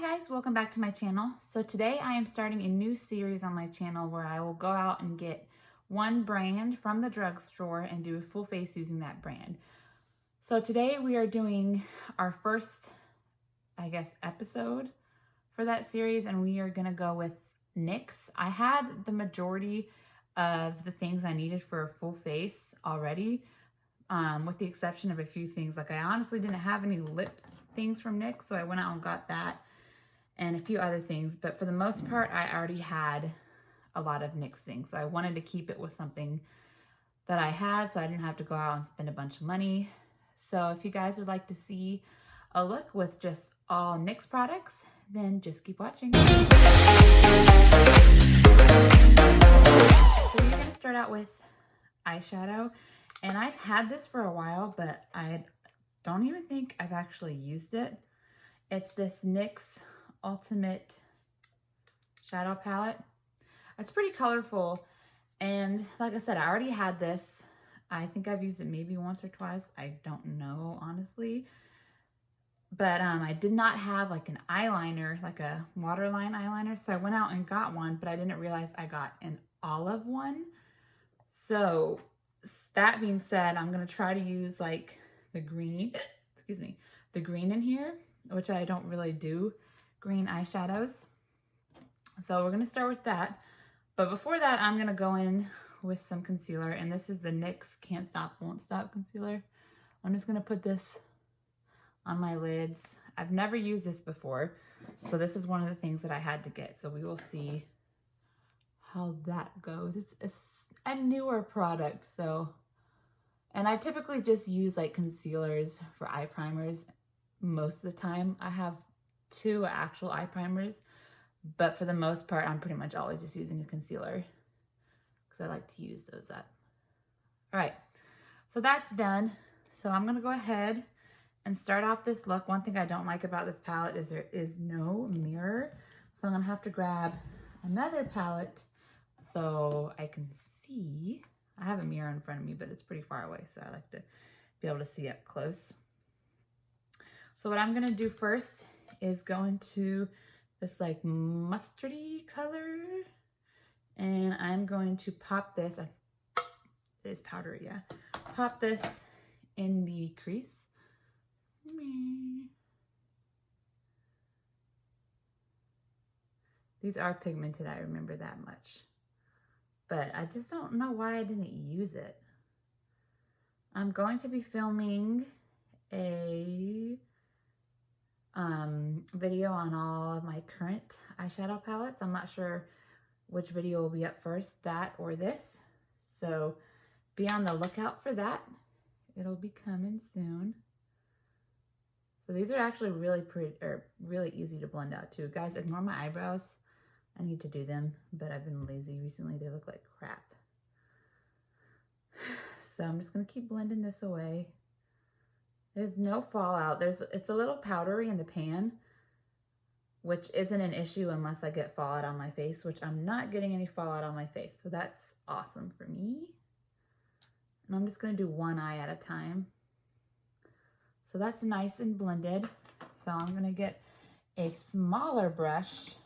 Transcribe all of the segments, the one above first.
guys, welcome back to my channel. So today I am starting a new series on my channel where I will go out and get one brand from the drugstore and do a full face using that brand. So today we are doing our first, episode for that series, and we are gonna go with NYX. I had the majority of the things I needed for a full face already, with the exception of a few things. Like I honestly didn't have any lip things from NYX, so I went out and got that and a few other things, but for the most part I already had a lot of NYX things, so I wanted to keep it with something that I had so I didn't have to go out and spend a bunch of money. So if you guys would like to see a look with just all NYX products, then just keep watching. So we're going to start out with eyeshadow, and I've had this for a while, but I don't even think I've actually used it. It's this NYX Ultimate Shadow Palette. It's pretty colorful, and like I said, I already had this. I think I've used it maybe once or twice. I don't know, honestly. But I did not have like an eyeliner, like a waterline eyeliner, so I went out and got one, but I didn't realize I got an olive one. So that being said, I'm gonna try to use like the green, the green in here, which I don't really do green eyeshadows. So we're gonna start with that. But before that, I'm gonna go in with some concealer, and this is the NYX Can't Stop, Won't Stop concealer. I'm just gonna put this on my lids. I've never used this before, so this is one of the things that I had to get. So we will see how that goes. It's a newer product, so, and I typically just use like concealers for eye primers most of the time. I have 2 actual eye primers, but for the most part, I'm pretty much always just using a concealer because I like to use those up. All right, so that's done. So I'm gonna go ahead and start off this look. One thing I don't like about this palette is there is no mirror. So I'm gonna have to grab another palette so I can see. I have a mirror in front of me, but it's pretty far away, so I like to be able to see up close. So what I'm gonna do first is go into this like mustardy color, and I'm going to pop this, it is powdery, yeah. Pop this in the crease. These are pigmented, I remember that much. But I just don't know why I didn't use it. I'm going to be filming a video on all of my current eyeshadow palettes. I'm not sure which video will be up first, that or this. So be on the lookout for that. It'll be coming soon. So these are actually really pretty, or really easy to blend out too. Guys, ignore my eyebrows. I need to do them, but I've been lazy recently. They look like crap. So I'm just gonna keep blending this away. There's no fallout. It's a little powdery in the pan, which isn't an issue unless I get fallout on my face, which I'm not getting any fallout on my face. So that's awesome for me. And I'm just gonna do one eye at a time. So that's nice and blended. So I'm gonna get a smaller brush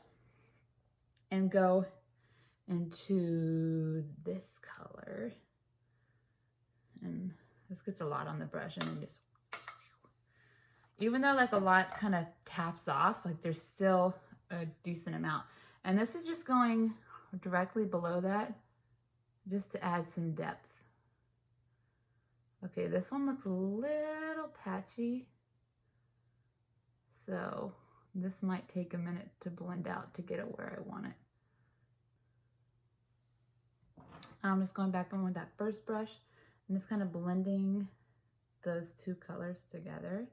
and go into this color. And this gets a lot on the brush, and then just, even though like a lot kind of taps off, like there's still a decent amount. And this is just going directly below that, just to add some depth. Okay, this one looks a little patchy, so this might take a minute to blend out to get it where I want it. I'm just going back in with that first brush and just kind of blending those 2 colors together.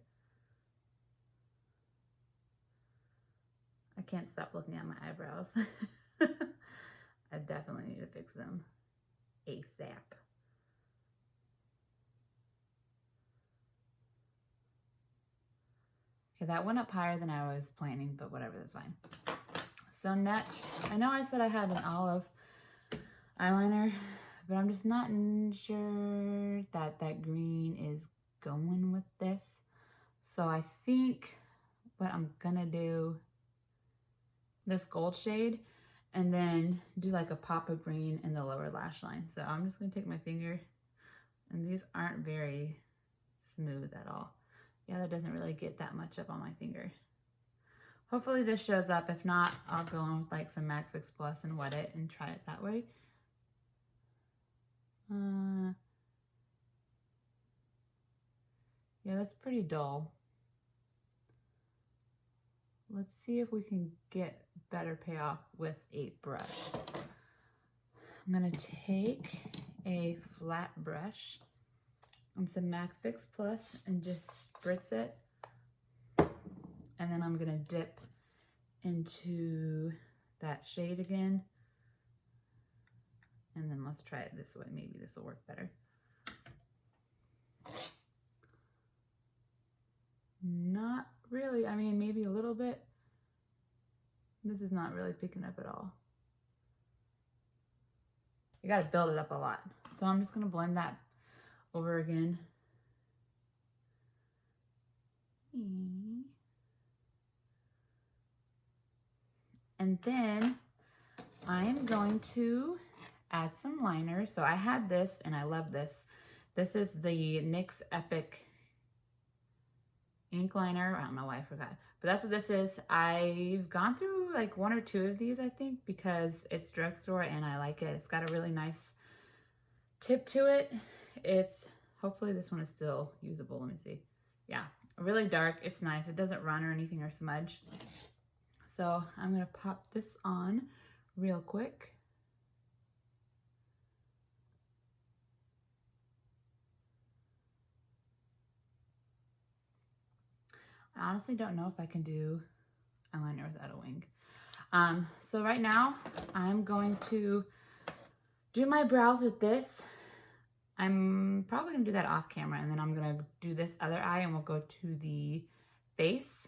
I can't stop looking at my eyebrows. I definitely need to fix them ASAP. Okay, that went up higher than I was planning, but whatever, that's fine. So next, I know I said I had an olive eyeliner, but I'm just not sure that that green is going with this. So I think what I'm gonna do this gold shade and then do like a pop of green in the lower lash line. So I'm just gonna take my finger, and these aren't very smooth at all. Yeah, that doesn't really get that much up on my finger. Hopefully this shows up. If not, I'll go in with like some MAC Fix Plus and wet it and try it that way. Yeah, that's pretty dull. Let's see if we can get better payoff with a brush. I'm gonna take a flat brush and some MAC Fix Plus and just spritz it. And then I'm gonna dip into that shade again. And then let's try it this way. Maybe this will work better. Not really. I mean, maybe a little bit. This is not really picking up at all. You gotta build it up a lot. So I'm just gonna blend that over again. And then I am going to add some liner. So I had this and I love this. This is the NYX Epic ink liner. I don't know why I forgot, but that's what this is. I've gone through like 1 or 2 of these, I think, because it's Drugstore and I like it. It's got a really nice tip to it. It's, hopefully this one is still usable. Let me see. Yeah, really dark. It's nice. It doesn't run or anything or smudge. So I'm gonna pop this on real quick. I honestly don't know if I can do eyeliner without a wing. So right now I'm going to do my brows with this. I'm probably gonna do that off camera, and then I'm gonna do this other eye and we'll go to the face.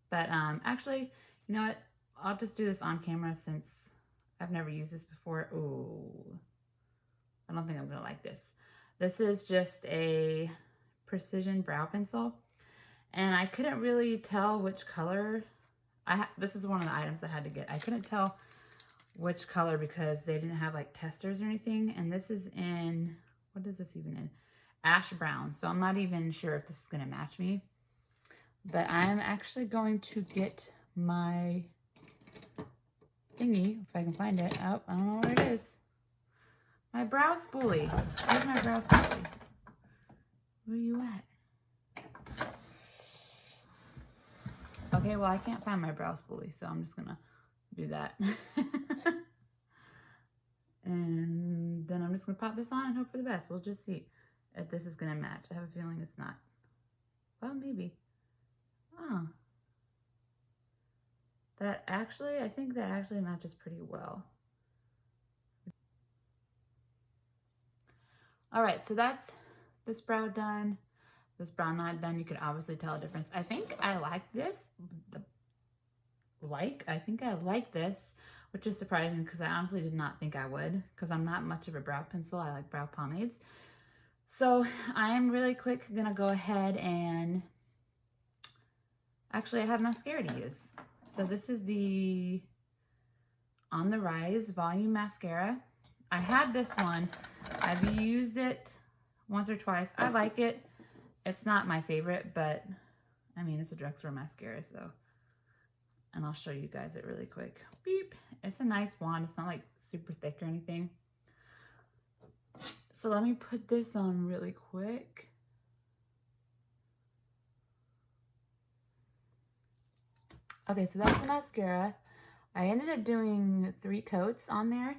But actually, you know what? I'll just do this on camera since I've never used this before. Ooh, I don't think I'm gonna like this. This is just a precision brow pencil. And I couldn't really tell which color. This is one of the items I had to get. I couldn't tell which color because they didn't have like testers or anything. And this is in, what is this even in? Ash brown. So I'm not even sure if this is gonna match me. But I'm actually going to get my thingy, if I can find it. Oh, I don't know what it is. My brow spoolie. Where's my brow spoolie? Where are you at? Okay, well, I can't find my brow spoolie, so I'm just gonna do that. And then I'm just gonna pop this on and hope for the best. We'll just see if this is gonna match. I have a feeling it's not. Well, maybe. Oh. That actually, I think that actually matches pretty well. All right, so that's this brow done. This brow not done. You could obviously tell a difference. I think I like this. I think I like this, which is surprising because I honestly did not think I would, because I'm not much of a brow pencil. I like brow pomades. So I am really quick gonna go ahead and actually I have mascara to use. So this is the On the Rise Volume Mascara. I had this one. I've used it once or twice. I like it. It's not my favorite, but I mean, it's a Drugstore mascara, so. And I'll show you guys it really quick. Beep. It's a nice wand. It's not like super thick or anything. So let me put this on really quick. Okay, so that's the mascara. I ended up doing 3 coats on there.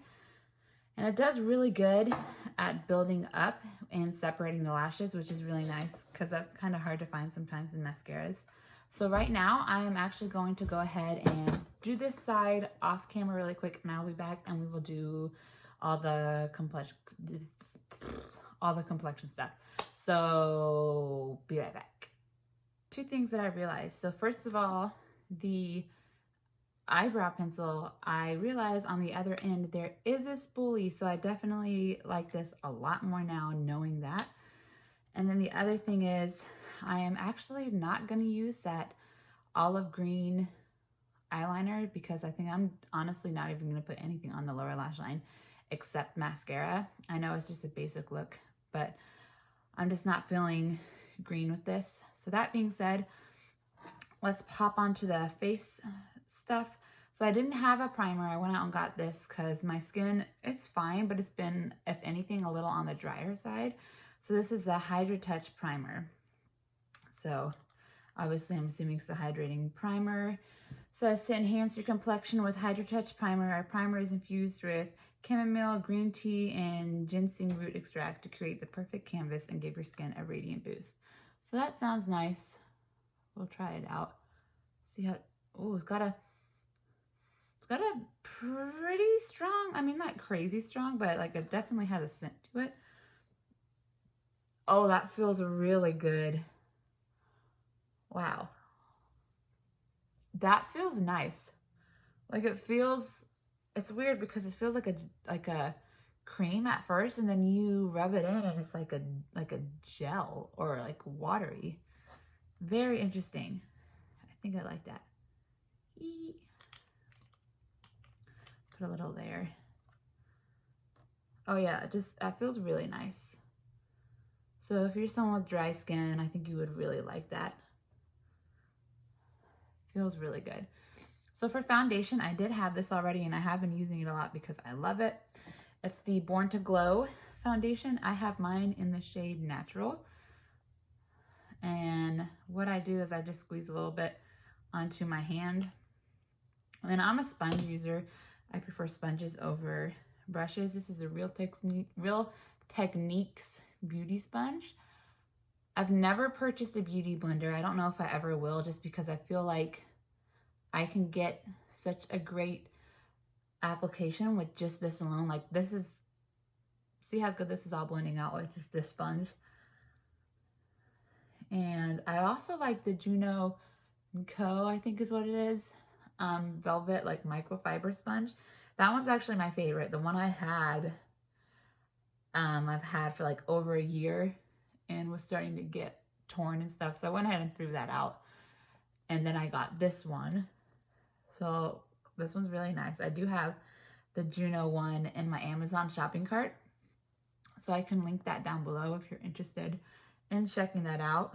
And it does really good at building up and separating the lashes, which is really nice because that's kind of hard to find sometimes in mascaras. So right now I am actually going to go ahead and do this side off camera really quick, and I'll be back and we will do all the complexion stuff. So be right back. 2 things that I realized. So first of all, the eyebrow pencil, I realized on the other end there is a spoolie, so I definitely like this a lot more now knowing that. And then the other thing is I am actually not going to use that olive green eyeliner because I think I'm honestly not even going to put anything on the lower lash line except mascara. I know it's just a basic look, but I'm just not feeling green with this. So that being said, let's pop onto the face stuff. So I didn't have a primer. I went out and got this because my skin, it's fine, but it's been, if anything, a little on the drier side. So this is a hydratouch primer. So obviously I'm assuming it's a hydrating primer. So it's to enhance your complexion with hydratouch primer. Our primer is infused with chamomile, green tea, and ginseng root extract to create the perfect canvas and give your skin a radiant boost. So that sounds nice. We'll try it out. See how, oh, it's got a pretty strong, I mean, not crazy strong, but like it definitely has a scent to it. Oh, that feels really good. Wow. That feels nice. Like it feels, it's weird because it feels like a cream at first, and then you rub it in and it's like a gel or like watery. Very interesting. I think I like that. Put a little there. Oh yeah, that feels really nice. So if you're someone with dry skin, I think you would really like that. Feels really good. So for foundation, I did have this already and I have been using it a lot because I love it. It's the Born to Glow foundation. I have mine in the shade Natural. And what I do is I just squeeze a little bit onto my hand. And then I'm a sponge user. I prefer sponges over brushes. This is a Real Techniques beauty sponge. I've never purchased a beauty blender. I don't know if I ever will, just because I feel like I can get such a great application with just this alone. Like this is, see how good this is all blending out with just this sponge. And I also like the Juno Co, I think is what it is. Velvet like microfiber sponge. That one's actually my favorite. The one I had, I've had for like over a year and was starting to get torn and stuff. So I went ahead and threw that out. And then I got this one. So this one's really nice. I do have the Juno one in my Amazon shopping cart. So I can link that down below if you're interested in checking that out.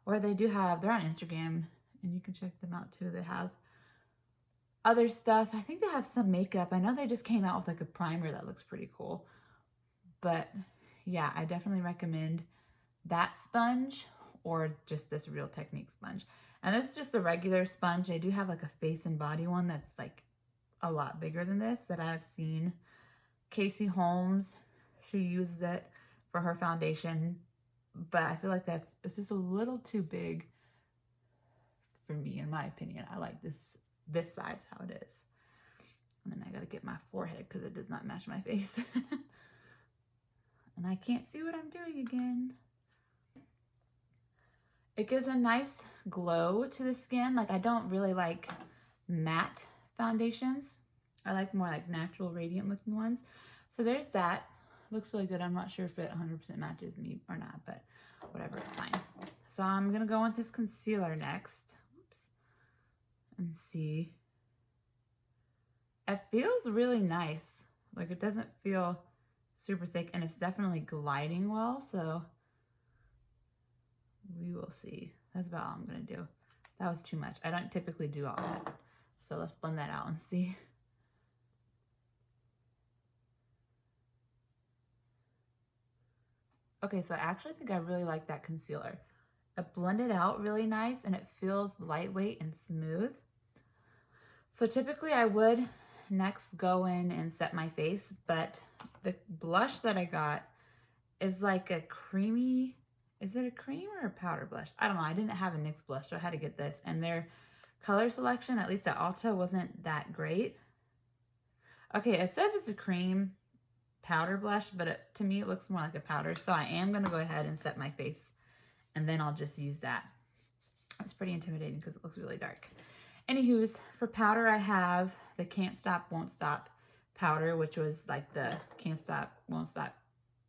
Or they do have, they're on Instagram and you can check them out too. They have other stuff. I think they have some makeup. I know they just came out with like a primer that looks pretty cool. But yeah, I definitely recommend that sponge or just this Real Technique sponge. And this is just a regular sponge. They do have like a face and body one that's like a lot bigger than this that I've seen. Casey Holmes, she uses it for her foundation. But I feel like it's just a little too big for me, in my opinion. I like this size how it is. And then I gotta get my forehead because it does not match my face. And I can't see what I'm doing again. It gives a nice glow to the skin. Like I don't really like matte foundations. I like more like natural radiant looking ones. So there's that. Looks really good. I'm not sure if it 100% matches me or not, but whatever, it's fine. So I'm gonna go with this concealer next. Oops. And see. It feels really nice. Like it doesn't feel super thick and it's definitely gliding well, so we will see. That's about all I'm gonna do. That was too much. I don't typically do all that. So let's blend that out and see. Okay, so I actually think I really like that concealer. It blended out really nice and it feels lightweight and smooth. So typically I would next go in and set my face, but the blush that I got is like a creamy, is it a cream or a powder blush? I don't know. I didn't have a NYX blush, so I had to get this. And their color selection, at least at Ulta, wasn't that great. Okay, it says it's a cream powder blush, but to me it looks more like a powder. So I am going to go ahead and set my face and then I'll just use that. It's pretty intimidating because it looks really dark. Anywho's, for powder I have the Can't Stop Won't Stop powder, which was like the Can't Stop Won't Stop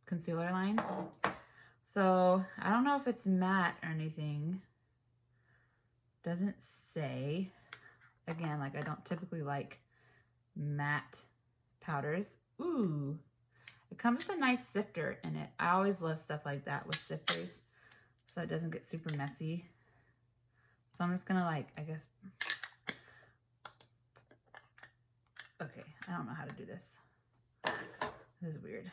concealer line. So I don't know if it's matte or anything. Doesn't say. again, like I don't typically like matte powders. Ooh, it comes with a nice sifter in it. I always love stuff like that with sifters, so it doesn't get super messy. So I'm just gonna like, I guess, okay, I don't know how to do this. This is weird.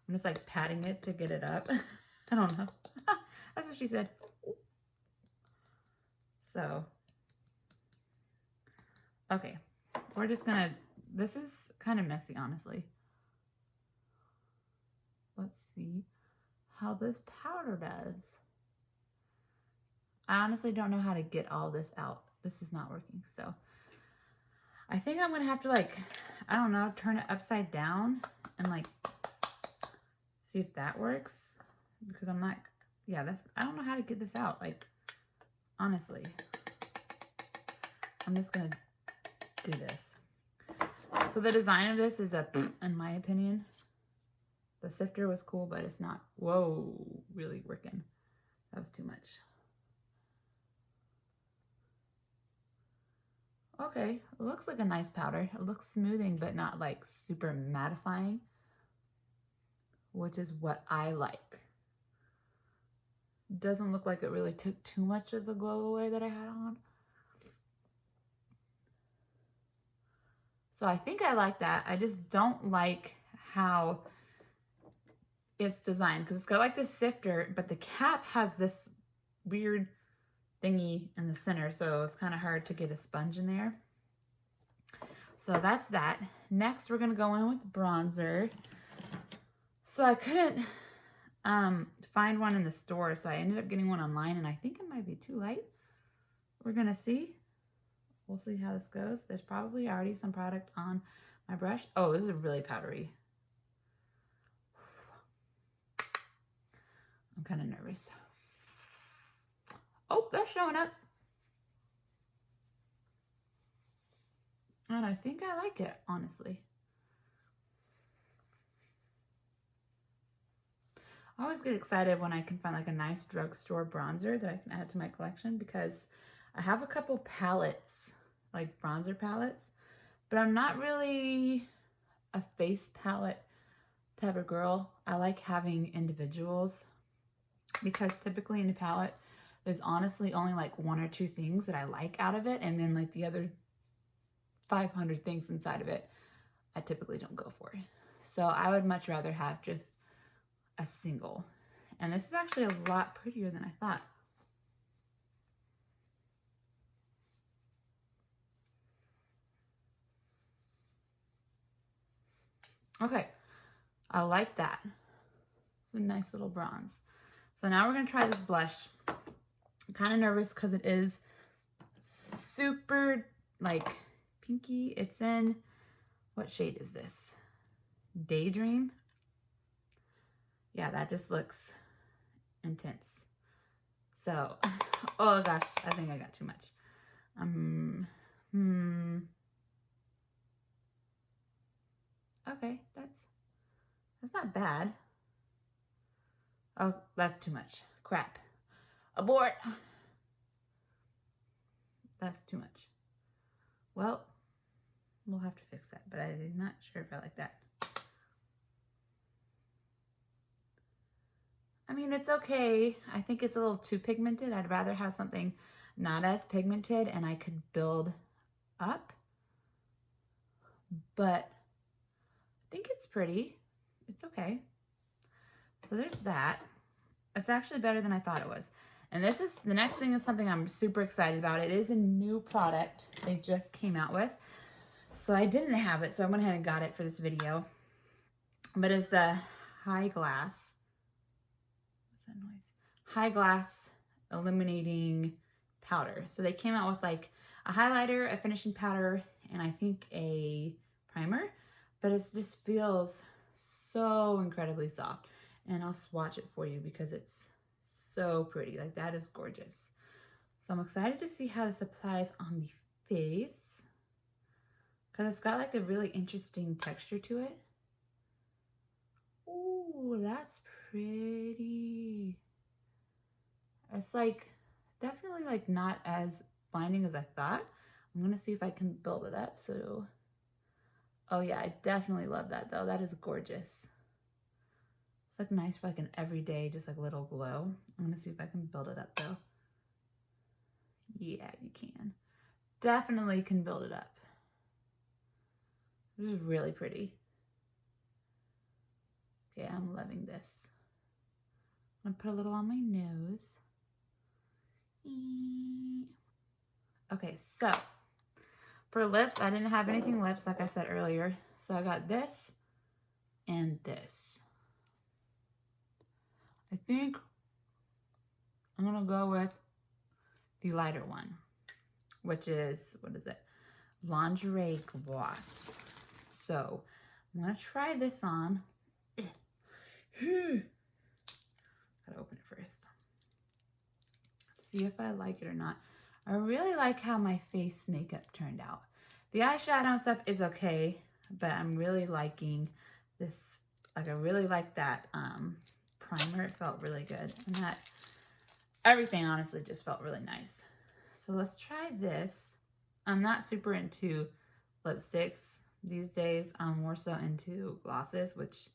I'm just like patting it to get it up. I don't know. That's what she said. So, okay, we're just gonna, this is kind of messy, honestly. Let's see how this powder does. I honestly don't know how to get all this out. This is not working, so I think I'm gonna have to like, I don't know, turn it upside down and like see if that works, because I'm not, yeah, that's, I don't know how to get this out, like, honestly. I'm just gonna do this. So the design of this is a, in my opinion. The sifter was cool, but it's not, whoa, really working. That was too much. Okay, it looks like a nice powder. It looks smoothing, but not like super mattifying, which is what I like. Doesn't look like it really took too much of the glow away that I had on. So I think I like that. I just don't like how it's designed, because it's got like this sifter, but the cap has this weird thingy in the center, so it's kind of hard to get a sponge in there. So that's that. Next, we're gonna go in with bronzer. So I couldn't find one in the store, so I ended up getting one online, and I think it might be too light. We're gonna see. We'll see how this goes. There's probably already some product on my brush. Oh, this is really powdery. I'm kind of nervous. Oh, that's showing up. And I think I like it, honestly. I always get excited when I can find like a nice drugstore bronzer that I can add to my collection, because I have a couple palettes, like bronzer palettes, but I'm not really a face palette type of girl. I like having individuals, because typically in a palette, there's honestly only like 1 or 2 things that I like out of it, and then like the other 500 things inside of it, I typically don't go for. So I would much rather have just a single. And this is actually a lot prettier than I thought. Okay, I like that. It's a nice little bronze. So now we're gonna try this blush. I'm kind of nervous because it is super like pinky. It's in, what shade is this? Daydream. Yeah, that just looks intense. So, oh gosh, I think I got too much. Okay, that's not bad. Oh, that's too much. Crap. Abort. That's too much. Well, we'll have to fix that, but I'm not sure if I like that. I mean, it's okay. I think it's a little too pigmented. I'd rather have something not as pigmented and I could build up. But I think it's pretty. It's okay. So there's that. It's actually better than I thought it was. And this is, the next thing is something I'm super excited about. It is a new product they just came out with. So I didn't have it, so I went ahead and got it for this video. But it's the High Glass, what's that noise? High Glass Illuminating Powder. So they came out with like a highlighter, a finishing powder, and I think a primer. But it just feels so incredibly soft. And I'll swatch it for you because it's so pretty. Like, that is gorgeous. So I'm excited to see how this applies on the face, because it's got like a really interesting texture to it. Ooh, that's pretty. It's like definitely like not as blinding as I thought. I'm gonna see if I can build it up. So, oh yeah, I definitely love that though. That is gorgeous. It's like nice for like an everyday, just like little glow. I'm gonna see if I can build it up though. Yeah, you can. Definitely can build it up. This is really pretty. Okay, I'm loving this. I'm gonna put a little on my nose. Okay, so for lips, I didn't have anything lips like I said earlier. So I got this and this. I think I'm gonna go with the lighter one, which is, what is it? Lingerie Gloss. So I'm gonna try this on. Gotta open it first. See if I like it or not. I really like how my face makeup turned out. The eyeshadow and stuff is okay, but I'm really liking this. Like, I really like that primer. It felt really good. And that, everything honestly just felt really nice. So let's try this. I'm not super into lipsticks these days. I'm more so into glosses, which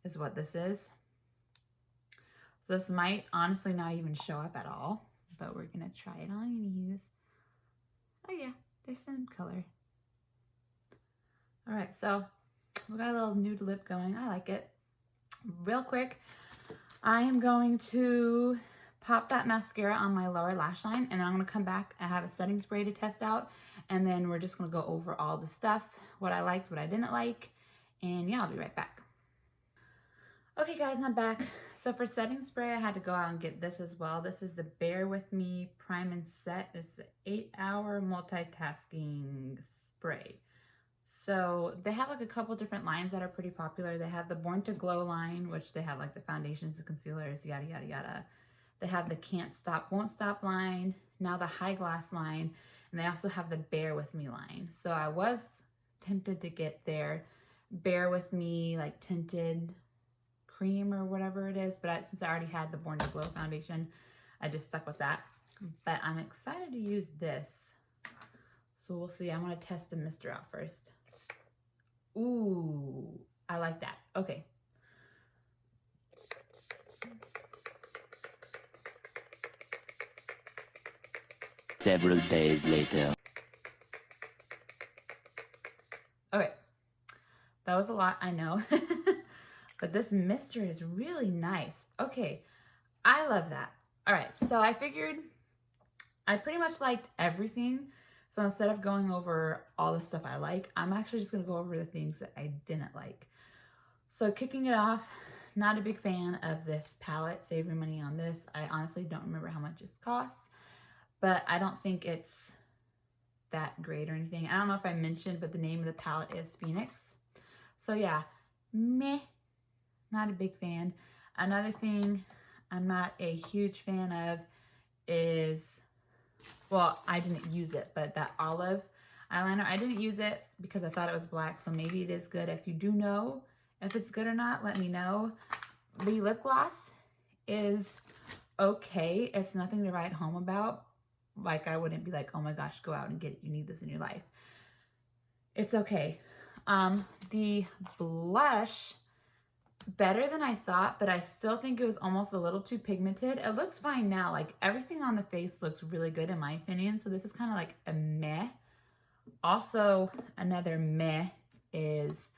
is what this is. So this might honestly not even show up at all, but we're gonna try it on anyways. Oh yeah, there's some color. All right, so we got a little nude lip going. I like it. Real quick, I am going to pop that mascara on my lower lash line, and then I'm gonna come back. I have a setting spray to test out, and then we're just gonna go over all the stuff, what I liked, what I didn't like, and yeah, I'll be right back. Okay guys, I'm back. So for setting spray, I had to go out and get this as well. This is the Bear With Me Prime and Set. It's an 8-hour multitasking spray. So they have like a couple different lines that are pretty popular. They have the Born to Glow line, which they have like the foundations, the concealers, yada, yada, yada. They have the Can't Stop, Won't Stop line, now the High Glass line, and they also have the Bear With Me line. So I was tempted to get their Bear With Me like tinted cream or whatever it is, but since I already had the Born to Glow foundation, I just stuck with that. But I'm excited to use this. So we'll see. I want to test the mister out first. Ooh, I like that. Okay. Several days later. Okay. That was a lot, I know. But this mister is really nice. Okay, I love that. All right, so I figured I pretty much liked everything. So instead of going over all the stuff I like, I'm actually just gonna go over the things that I didn't like. So kicking it off, not a big fan of this palette. Save your money on this. I honestly don't remember how much it costs, but I don't think it's that great or anything. I don't know if I mentioned, but the name of the palette is Phoenix. So yeah, meh. Not a big fan. Another thing I'm not a huge fan of is, well, I didn't use it, but that olive eyeliner, I didn't use it because I thought it was black, so maybe it is good. If you do know if it's good or not, let me know. The lip gloss is okay. It's nothing to write home about. Like, I wouldn't be like, oh my gosh, go out and get it. You need this in your life. It's okay. The blush, better than I thought, but I still think it was almost a little too pigmented. It looks fine now. Like, everything on the face looks really good in my opinion. So this is kind of like a meh. Also, another meh is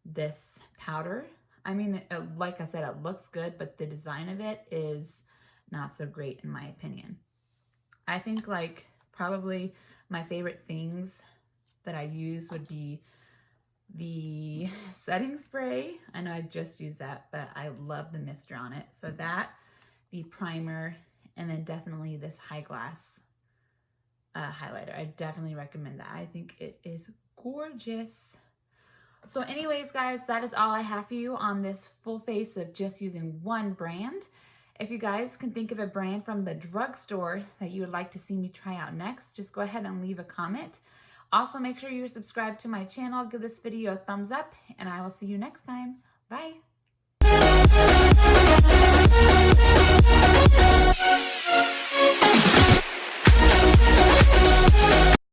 this powder. I mean, like I said, it looks good, but the design of it is not so great in my opinion. I think like probably my favorite things that I use would be the setting spray. I know I just used that, but I love the mister on it. So that, the primer, and then definitely this High Glass highlighter. I definitely recommend that. I think it is gorgeous. So anyways, guys, that is all I have for you on this full face of just using one brand. If you guys can think of a brand from the drugstore that you would like to see me try out next, just go ahead and leave a comment. Also, make sure you're subscribed to my channel. Give this video a thumbs up, and I will see you next time. Bye.